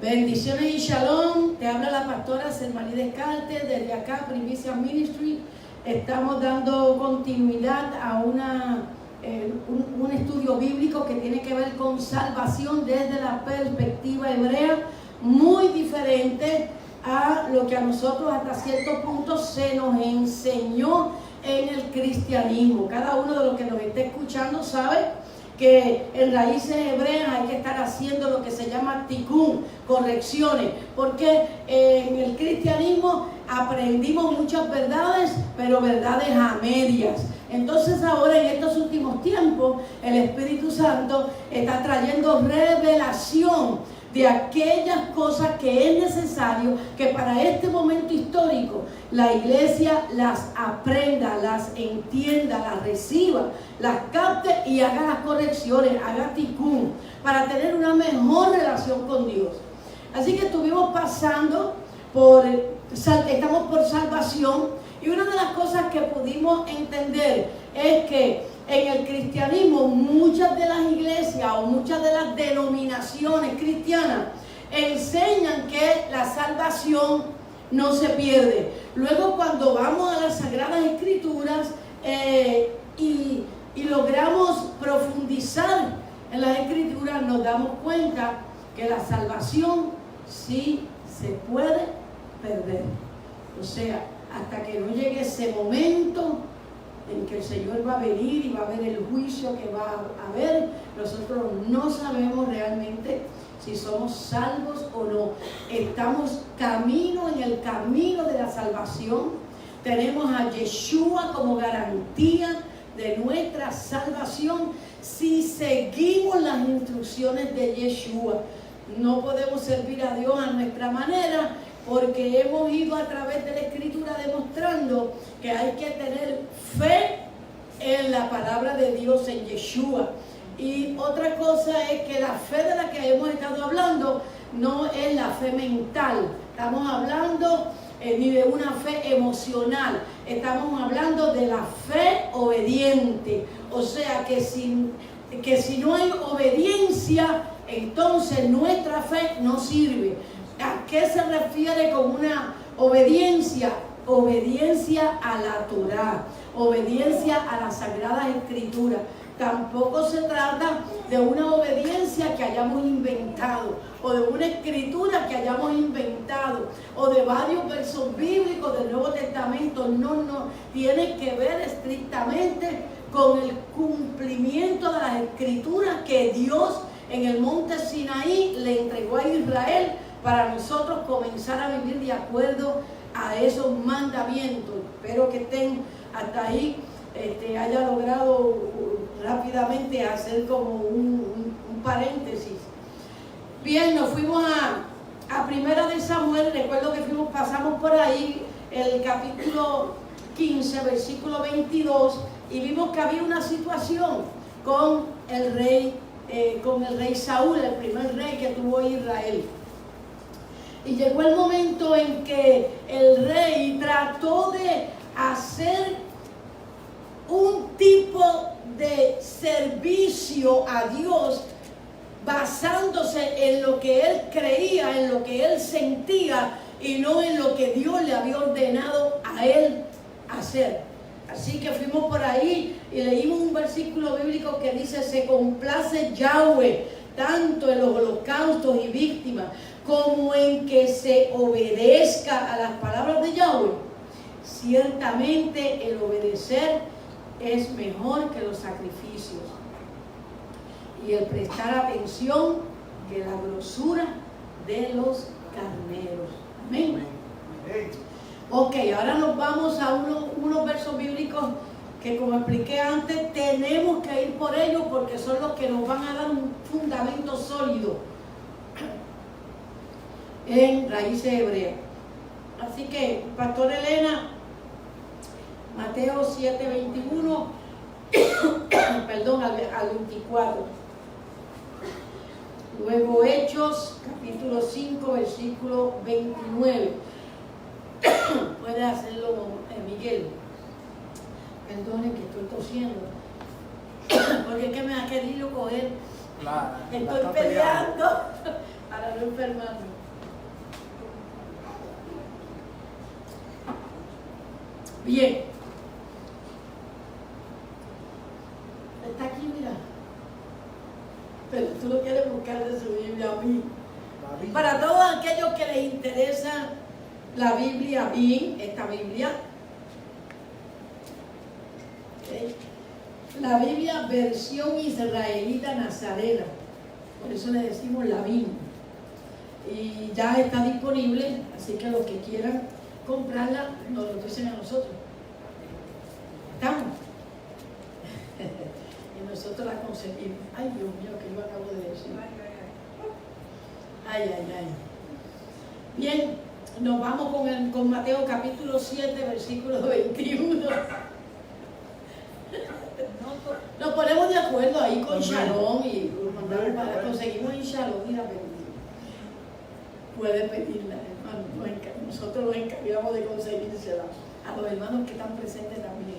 Bendiciones y shalom. Te habla la pastora Selmaní Descartes desde acá, Primicia Ministry. Estamos dando continuidad a un estudio bíblico que tiene que ver con salvación desde la perspectiva hebrea, muy diferente a lo que a nosotros hasta cierto punto se nos enseñó en el cristianismo. Cada uno de los que nos esté escuchando sabe que en raíces hebreas hay que estar haciendo lo que se llama tikkun, correcciones, porque en el cristianismo aprendimos muchas verdades, pero verdades a medias. Entonces ahora en estos últimos tiempos el Espíritu Santo está trayendo revelación de aquellas cosas que es necesario que para este momento histórico la iglesia las aprenda, las entienda, las reciba, las capte y haga las correcciones, haga tikkun, para tener una mejor relación con Dios. Así que estuvimos pasando estamos por salvación, y una de las cosas que pudimos entender es que en el cristianismo muchas de las iglesias o muchas de las denominaciones cristianas enseñan que la salvación no se pierde. Luego cuando vamos a las Sagradas Escrituras y logramos profundizar en las Escrituras, nos damos cuenta que la salvación sí se puede perder. O sea, hasta que no llegue ese momento en que el Señor va a venir y va a ver el juicio que va a haber, nosotros no sabemos realmente si somos salvos o no. Estamos en el camino de la salvación. Tenemos a Yeshua como garantía de nuestra salvación si seguimos las instrucciones de Yeshua. No podemos servir a Dios a nuestra manera, porque hemos ido a través de la Escritura demostrando que hay que tener fe en la palabra de Dios, en Yeshua. Y otra cosa es que la fe de la que hemos estado hablando no es la fe mental. Estamos hablando ni de una fe emocional. Estamos hablando de la fe obediente. O sea que si no hay obediencia, entonces nuestra fe no sirve. ¿A qué se refiere con una obediencia? Obediencia a la Torá, obediencia a las Sagradas Escrituras. Tampoco se trata de una obediencia que hayamos inventado, o de una escritura que hayamos inventado, o de varios versos bíblicos del Nuevo Testamento. No, tiene que ver estrictamente con el cumplimiento de las Escrituras que Dios en el monte Sinaí le entregó a Israel, para nosotros comenzar a vivir de acuerdo a esos mandamientos. Espero que estén hasta ahí, haya logrado rápidamente hacer como un paréntesis. Bien, nos fuimos a Primera de Samuel. Recuerdo que pasamos por ahí el capítulo 15, versículo 22, y vimos que había una situación con el rey Saúl, el primer rey que tuvo Israel. Y llegó el momento en que el rey trató de hacer un tipo de servicio a Dios basándose en lo que él creía, en lo que él sentía, y no en lo que Dios le había ordenado a él hacer. Así que fuimos por ahí y leímos un versículo bíblico que dice: se complace Yahweh tanto en los holocaustos y víctimas como en que se obedezca a las palabras de Yahweh. Ciertamente el obedecer es mejor que los sacrificios, y el prestar atención que la grosura de los carneros. Amén. Ok, ahora nos vamos a unos versos bíblicos que, como expliqué antes, tenemos que ir por ellos porque son los que nos van a dar un fundamento sólido en raíces hebreas. Así que, Pastor Elena, Mateo 7:21, perdón, al 24. Luego Hechos, capítulo 5, versículo 29. Puede hacerlo, Miguel. Perdone que estoy tosiendo, porque es que me ha querido coger. Estoy peleando para no disculpe, hermano. Bien. Está aquí, mira. Pero tú lo quieres buscar de su Biblia a mí. Para todos aquellos que les interesa la Biblia bien, esta Biblia. ¿Okay? La Biblia versión israelita nazarena. Por eso le decimos la Biblia. Y ya está disponible, así que los que quieran comprarla nos lo dicen a nosotros. ¿Estamos? Y nosotros la conseguimos. Ay, Dios mío, que yo acabo de decir. Ay, ay, ay. Bien, nos vamos con Mateo capítulo 7, versículo 21. Nos ponemos de acuerdo ahí con Shalom y conseguimos en Shalom y la pedimos. Pueden pedirla, hermano. Nosotros nos encargamos de conseguírsela a los hermanos que están presentes también.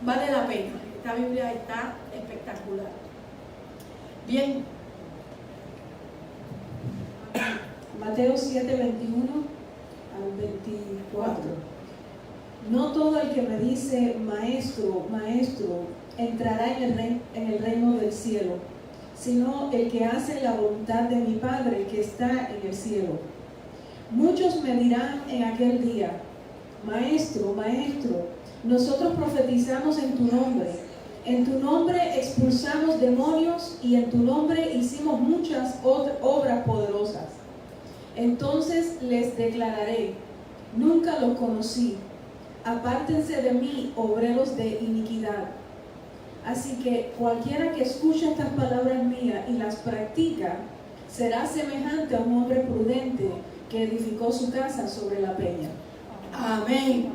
Vale la pena. Esta Biblia está espectacular. Bien. Mateo 7, 21 al 24. No todo el que me dice maestro, maestro, entrará en el reino del cielo, sino el que hace la voluntad de mi Padre que está en el cielo. Muchos me dirán en aquel día, maestro, maestro, nosotros profetizamos en tu nombre expulsamos demonios y en tu nombre hicimos muchas obras poderosas. Entonces les declararé, nunca los conocí, apártense de mí, obreros de iniquidad. Así que cualquiera que escuche estas palabras mías y las practica, será semejante a un hombre prudente que edificó su casa sobre la peña. Amén.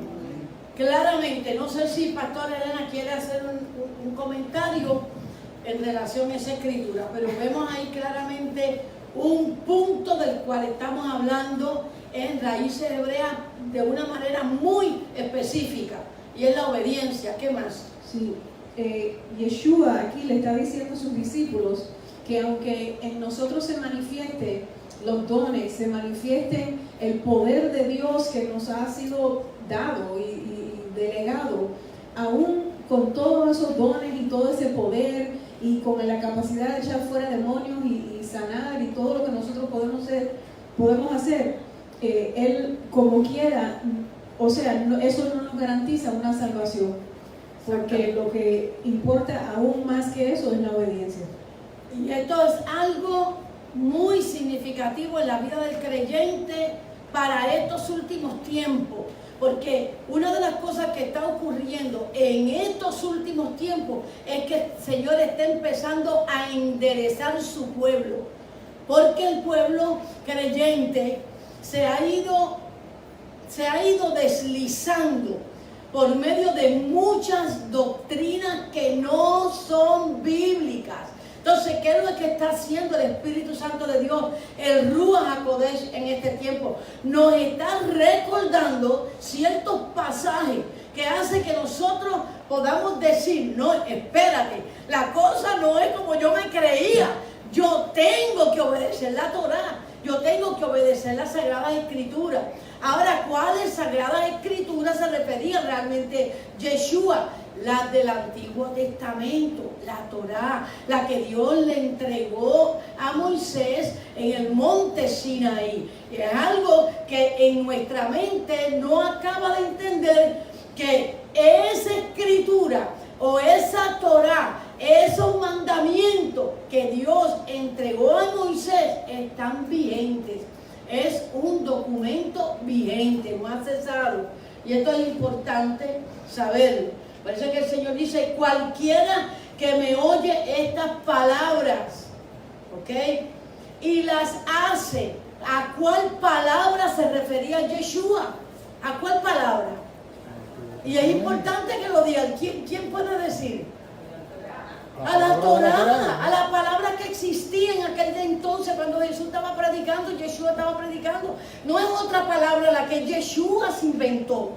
Claramente, no sé si Pastor Elena quiere hacer un comentario en relación a esa escritura, pero vemos ahí claramente un punto del cual estamos hablando en raíces hebreas de una manera muy específica, y es la obediencia. ¿Qué más? Sí, Yeshua aquí le está diciendo a sus discípulos que aunque en nosotros se manifieste los dones, se manifieste el poder de Dios que nos ha sido dado y delegado, aún con todos esos dones y todo ese poder y con la capacidad de echar fuera demonios y sanar y todo lo que nosotros podemos hacer, Él como quiera, o sea, eso no nos garantiza una salvación, porque lo que importa aún más que eso es la obediencia. Y esto es algo muy significativo en la vida del creyente para estos últimos tiempos, porque una de las cosas que está ocurriendo en estos últimos tiempos es que el Señor está empezando a enderezar su pueblo, porque el pueblo creyente se ha ido deslizando por medio de muchas doctrinas que no son bíblicas. Entonces, ¿qué es lo que está haciendo el Espíritu Santo de Dios, el Ruach HaKodesh, en este tiempo? Nos está recordando ciertos pasajes que hacen que nosotros podamos decir, no, espérate, la cosa no es como yo me creía. Yo tengo que obedecer la Torá, yo tengo que obedecer las Sagradas Escrituras. Ahora, ¿cuáles Sagradas Escrituras se refería realmente Yeshua? Las del Antiguo Testamento, la Torá, la que Dios le entregó a Moisés en el monte Sinaí. Y es algo que en nuestra mente no acaba de entender, que esa escritura o esa Torá, esos mandamientos que Dios entregó a Moisés están vigentes. Es un documento vigente, no accesado. Y esto es importante saberlo. Por eso es que el Señor dice, cualquiera que me oye estas palabras, ¿ok? Y las hace. ¿A cuál palabra se refería Yeshua? ¿A cuál palabra? Y es importante que lo digan. ¿Quién puede decir? A la Torá, a la palabra que existía en aquel entonces cuando Jesús estaba predicando, Yeshua estaba predicando. No es otra palabra la que Yeshua se inventó.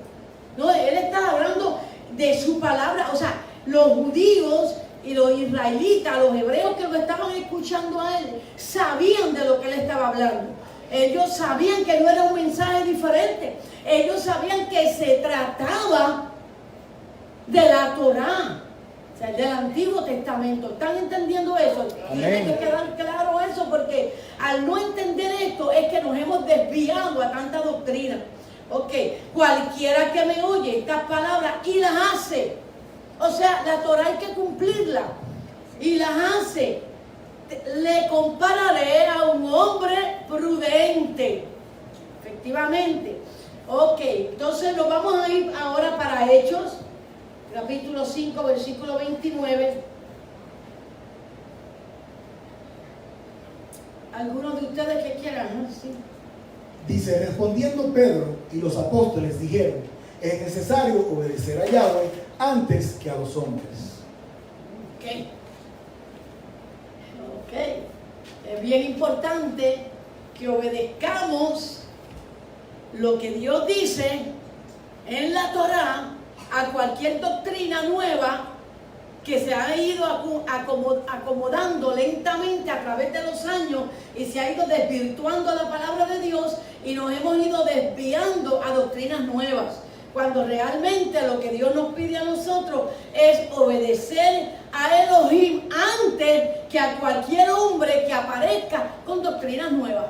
No, él está hablando de su palabra. O sea, los judíos y los israelitas, los hebreos que lo estaban escuchando a él, sabían de lo que que él estaba hablando. Ellos sabían que no era un mensaje diferente. Ellos sabían que se trataba de la Torá, o sea, del Antiguo Testamento. ¿Están entendiendo eso? Tiene que quedar claro eso, porque al no entender esto es que nos hemos desviado a tanta doctrina. Ok, cualquiera que me oye estas palabras y las hace, o sea, la Torá hay que cumplirla y las hace, le compararé a un hombre prudente. Efectivamente. Ok, entonces nos vamos a ir ahora para Hechos, capítulo 5, versículo 29. ¿Algunos de ustedes que quieran? ¿No? Sí. Dice, respondiendo Pedro y los apóstoles dijeron, es necesario obedecer a Yahweh antes que a los hombres. Ok. Es bien importante que obedezcamos lo que Dios dice en la Torá a cualquier doctrina nueva que se ha ido acomodando lentamente a través de los años y se ha ido desvirtuando la palabra de Dios y nos hemos ido desviando a doctrinas nuevas, cuando realmente lo que Dios nos pide a nosotros es obedecer a Elohim antes que a cualquier hombre que aparezca con doctrinas nuevas.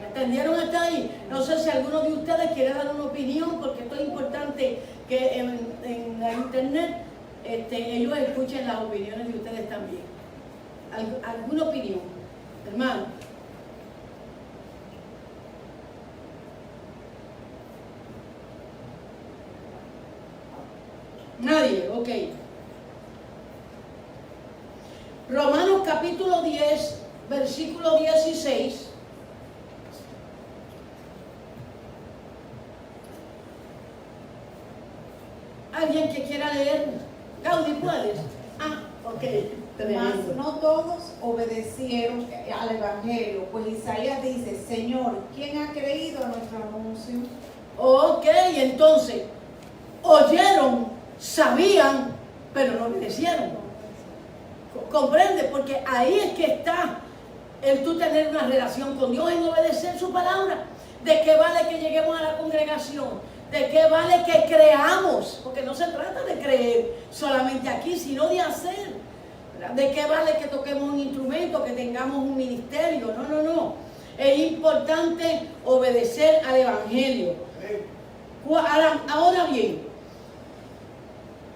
¿Entendieron hasta ahí? No sé si alguno de ustedes quiere dar una opinión, porque esto es importante que en la internet ellos escuchen las opiniones de ustedes también. ¿Alguna opinión, hermano? Nadie, ok. Romanos capítulo 10, versículo 16. ¿Alguien que quiera leer? Gaudí, ¿puedes? Ah, ok. Mas no todos obedecieron al Evangelio, pues Isaías dice, Señor, ¿quién ha creído a nuestro anuncio? Ok, entonces, oyeron, sabían, pero no obedecieron. ¿Comprende? Porque ahí es que está el tú tener una relación con Dios, en obedecer su palabra. ¿De qué vale que lleguemos a la congregación? ¿De qué vale que creamos? Porque no se trata de creer solamente aquí, sino de hacer. ¿De qué vale que toquemos un instrumento, que tengamos un ministerio? No. Es importante obedecer al Evangelio. Ahora bien,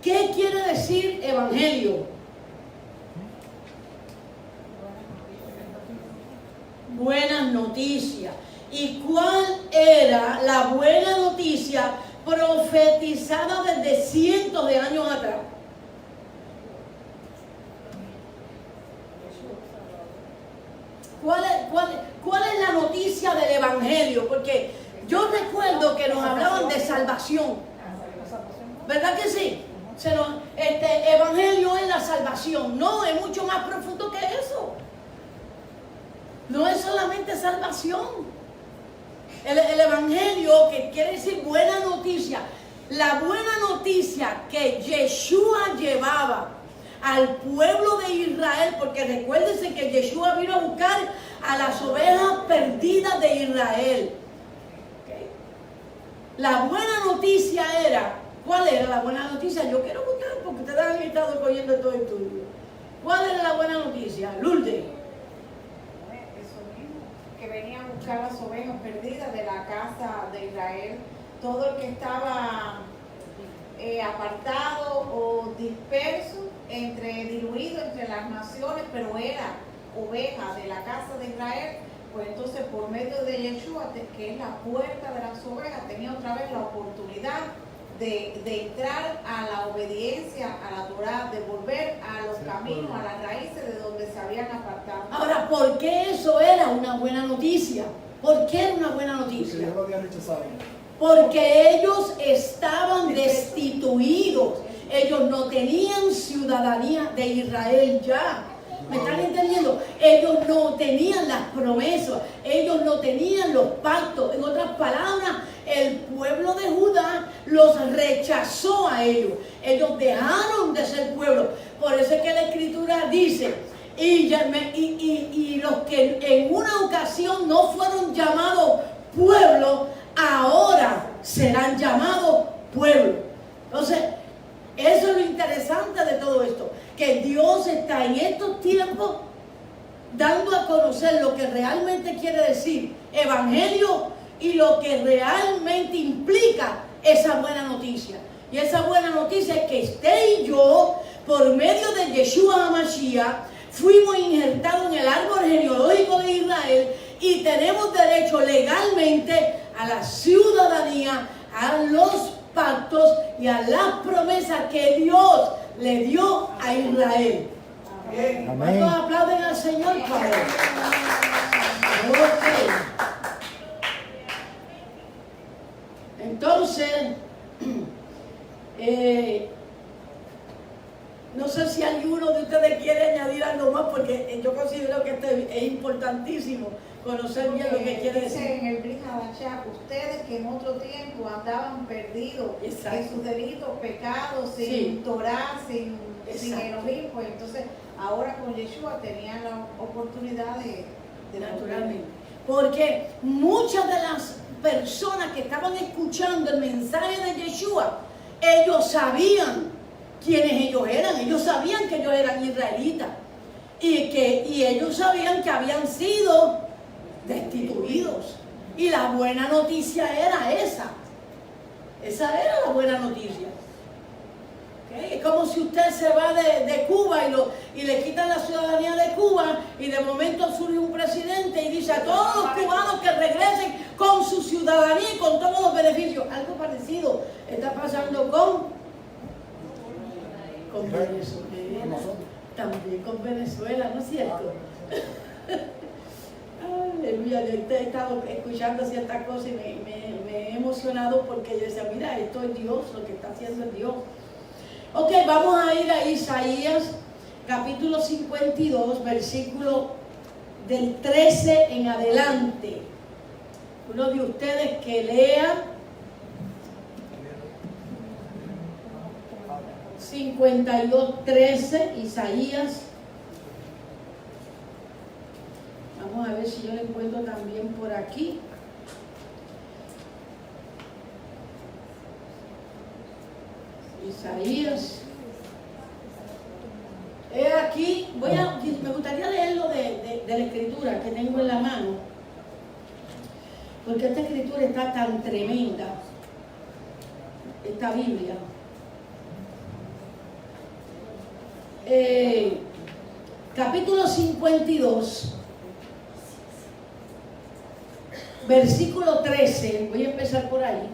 ¿qué quiere decir Evangelio? Buenas noticias. ¿Y cuál era la buena noticia profetizada desde cientos de años atrás? ¿Cuál es la noticia del Evangelio? Porque yo recuerdo que nos hablaban de salvación. ¿Verdad que sí? Evangelio es la salvación. No, es mucho más profundo que eso. No es solamente salvación. El Evangelio, que quiere decir buena noticia, la buena noticia que Yeshua llevaba al pueblo de Israel, porque recuérdense que Yeshua vino a buscar a las ovejas perdidas de Israel. ¿Okay? La buena noticia era, ¿cuál era la buena noticia? Yo quiero buscar, porque ustedes han estado cogiendo todo el estudio. ¿Cuál era la buena noticia? Lourdes. Que venía a buscar las ovejas perdidas de la casa de Israel, todo el que estaba apartado o disperso, diluido entre las naciones, pero era oveja de la casa de Israel, pues entonces por medio de Yeshua, que es la puerta de las ovejas, tenía otra vez la oportunidad de entrar a la obediencia, a la Torá, de volver a los caminos, a las raíces de donde se habían apartado. Ahora, ¿por qué eso era una buena noticia? ¿Por qué era una buena noticia? Porque ya lo habían rechazado. Porque ellos estaban destituidos. Ellos no tenían ciudadanía de Israel ya. ¿Me están entendiendo? Ellos no tenían las promesas, ellos no tenían los pactos. En otras palabras, el pueblo de Judá los rechazó a ellos. Ellos dejaron de ser pueblo. Por eso es que la Escritura dice, y los que en una ocasión conocer lo que realmente quiere decir evangelio y lo que realmente implica esa buena noticia. Y esa buena noticia es que usted y yo, por medio de Yeshua HaMashiach, fuimos injertados en el árbol genealógico de Israel y tenemos derecho legalmente a la ciudadanía, a los pactos y a las promesas que Dios le dio a Israel. Amén. ¿Cuántos aplauden al Señor por eso? Ok. Entonces, no sé si alguno de ustedes quiere añadir algo más, porque yo considero que esto es importantísimo, conocer bien lo que quiere Dice decir. en el Brit Hadashah, ustedes que en otro tiempo andaban perdidos Exacto. en sus delitos, pecados, sin Sí. Torah, sin Exacto. Elohim, pues entonces ahora con Yeshua tenían la oportunidad de Naturalmente. Porque muchas de las personas que estaban escuchando el mensaje de Yeshua, ellos sabían quiénes ellos eran. Ellos sabían que ellos eran israelitas. Y ellos sabían que habían sido destituidos. Y la buena noticia era esa. Esa era la buena noticia. ¿Okay? Es como si usted se va de Cuba y le quitan la ciudadanía de Cuba y de momento surge un presidente y dice a todos los cubanos que regresen con su ciudadanía y con todos los beneficios. Algo parecido está pasando con Venezuela. También con Venezuela, ¿no es cierto? Aleluya, yo he estado escuchando ciertas cosas y me he emocionado porque yo decía, mira, esto es Dios, lo que está haciendo es Dios. Ok, vamos a ir a Isaías, capítulo 52, versículo del 13 en adelante. Uno de ustedes que lea 52:13, Isaías. Vamos a ver si yo lo encuentro también por aquí. Isaías. Aquí, me gustaría leerlo de la escritura que tengo en la mano, porque esta escritura está tan tremenda, esta Biblia. Capítulo 52, versículo 13, voy a empezar por ahí.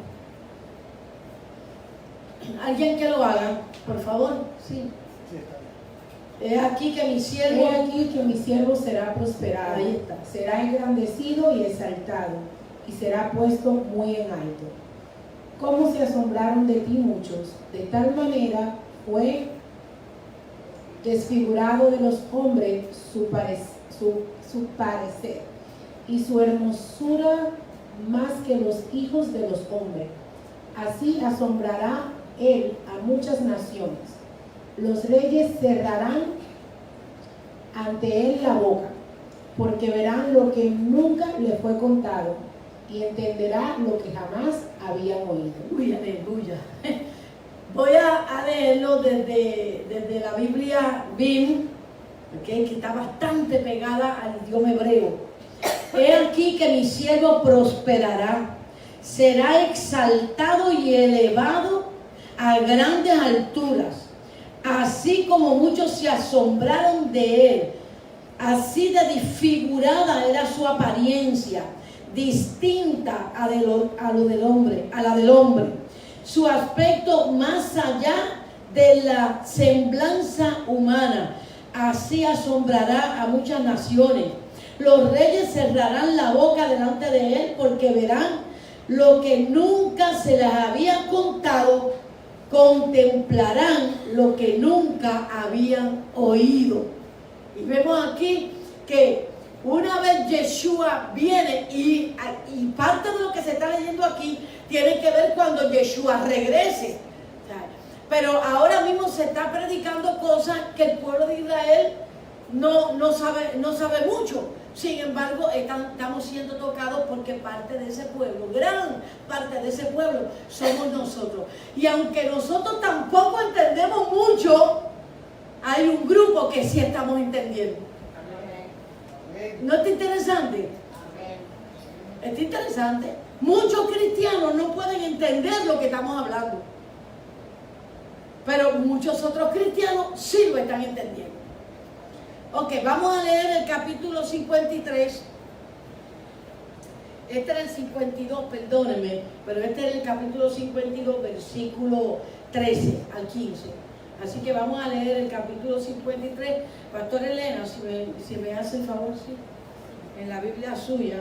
Alguien que lo haga, por favor. Sí. Es aquí que mi siervo será prosperado, Ahí está. será engrandecido y exaltado, y será puesto muy en alto. ¿Cómo se asombraron de ti muchos? De tal manera fue desfigurado de los hombres su parecer, y su hermosura más que los hijos de los hombres. Así asombrará él a muchas naciones. Los reyes cerrarán ante él la boca, porque verán lo que nunca le fue contado, y entenderá lo que jamás habían oído. Uy, aleluya. Voy a leerlo desde la Biblia BIM, que está bastante pegada al idioma hebreo. He aquí que mi siervo prosperará, será exaltado y elevado a grandes alturas, así como muchos se asombraron de él. Así de desfigurada era su apariencia, distinta a la del hombre. Su aspecto más allá de la semblanza humana. Así asombrará a muchas naciones. Los reyes cerrarán la boca delante de él, porque verán lo que nunca se les había contado, contemplarán lo que nunca habían oído. Y vemos aquí que una vez Yeshua viene, y parte de lo que se está leyendo aquí tiene que ver cuando Yeshua regrese. Pero ahora mismo se está predicando cosas que el pueblo de Israel no sabe mucho. Sin embargo, estamos siendo tocados porque parte de ese pueblo, gran parte de ese pueblo, somos nosotros. Y aunque nosotros tampoco entendemos mucho, hay un grupo que sí estamos entendiendo. ¿No está interesante? Está interesante. Muchos cristianos no pueden entender lo que estamos hablando, pero muchos otros cristianos sí lo están entendiendo. Ok, vamos a leer el capítulo 53. Este era el 52, perdónenme, pero este es el capítulo 52, versículo 13 al 15. Así que vamos a leer el capítulo 53. Pastor Elena, si me hace el favor, sí, en la Biblia suya.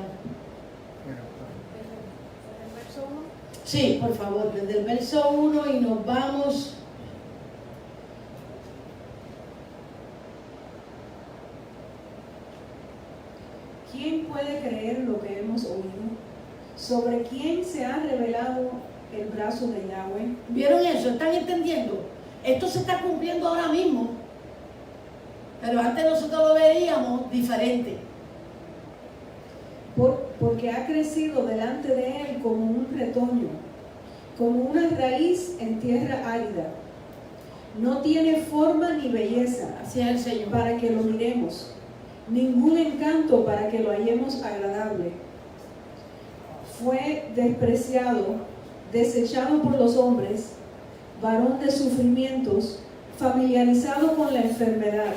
Sí, por favor, desde el verso 1 y nos vamos. ¿Quién puede creer lo que hemos oído? ¿Sobre quién se ha revelado el brazo de Yahweh? ¿Vieron eso? ¿Están entendiendo? Esto se está cumpliendo ahora mismo. Pero antes nosotros lo veíamos diferente. Porque ha crecido delante de él como un retoño, como una raíz en tierra árida. No tiene forma ni belleza Así es el Señor. para que lo miremos, ningún encanto para que lo hallemos agradable. Fue despreciado, desechado por los hombres, varón de sufrimientos, familiarizado con la enfermedad,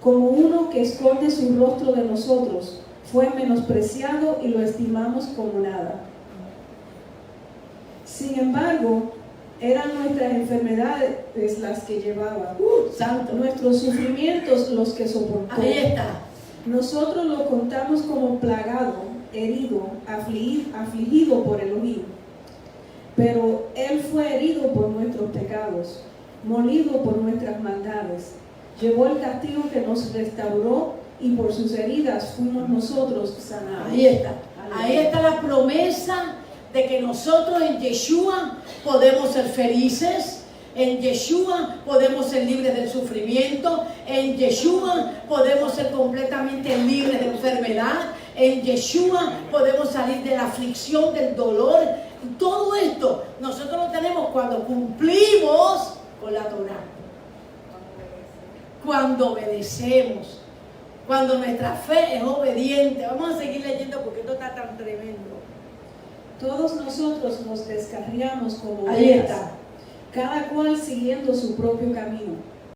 como uno que esconde su rostro de nosotros. Fue menospreciado y lo estimamos como nada. Sin embargo, eran nuestras enfermedades las que llevaba, Santo. nuestros sufrimientos los que soportó. Ahí está. Nosotros lo contamos como plagado, herido, afligido por Elohim. Pero él fue herido por nuestros pecados, molido por nuestras maldades. Llevó el castigo que nos restauró y por sus heridas fuimos nosotros sanados. Ahí está. Ahí está la promesa de que nosotros en Yeshua podemos ser felices. En Yeshua podemos ser libres del sufrimiento. En Yeshua podemos ser completamente libres de enfermedad. En Yeshua podemos salir de la aflicción, del dolor. Todo esto nosotros lo tenemos cuando cumplimos con la Torah. Cuando obedecemos. Cuando nuestra fe es obediente. Vamos a seguir leyendo porque esto está tan tremendo. Todos nosotros nos descarriamos como Ahí ovejas, está. cada cual siguiendo su propio camino.